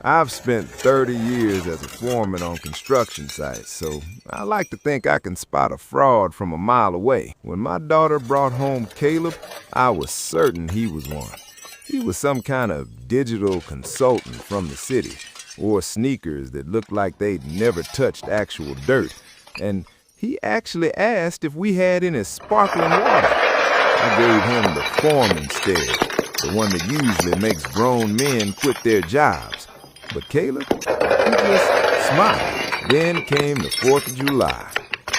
I've spent 30 years as a foreman on construction sites, so I like to think I can spot a fraud from a mile away. When my daughter brought home Caleb, I was certain he was one. He was some kind of digital consultant from the city, wore sneakers that looked like they'd never touched actual dirt, and he actually asked if we had any sparkling water. I gave him the foreman stare, the one that usually makes grown men quit their jobs. But Caleb, he just smiled. Then came the 4th of July.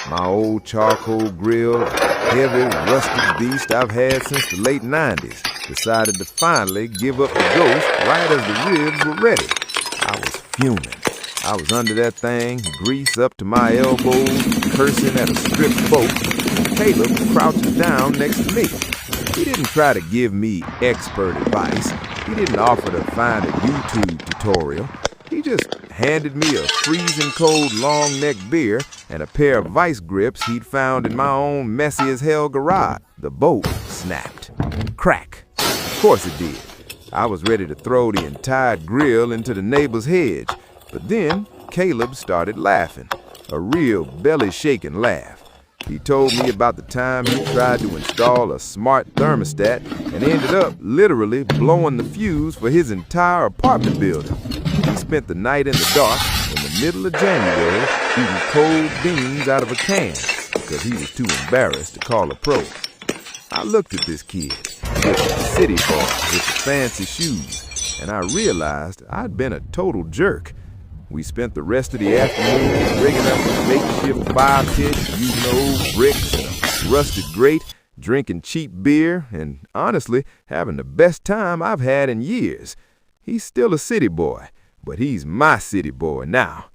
My old charcoal grill, heavy, rusted beast I've had since the late 90s, decided to finally give up the ghost right as the ribs were ready. I was fuming. I was under that thing, grease up to my elbows, cursing at a stripped boat. Caleb crouches down next to me. He didn't try to give me expert advice. He didn't offer to find a YouTube tutorial. He just handed me a freezing cold long neck beer and a pair of vice grips he'd found in my own messy as hell garage. The boat snapped. Crack. Of course it did. I was ready to throw the entire grill into the neighbor's hedge, but then Caleb started laughing. A real belly-shaking laugh. He told me about the time he tried to install a smart thermostat and ended up literally blowing the fuse for his entire apartment building. He spent the night in the dark in the middle of January eating cold beans out of a can because he was too embarrassed to call a pro. I looked at this kid, this city boy with the fancy shoes, and I realized I'd been a total jerk. We spent the rest of the afternoon rigging up a makeshift fire pit using old bricks and a rusted grate, drinking cheap beer, and honestly, having the best time I've had in years. He's still a city boy, but he's my city boy now.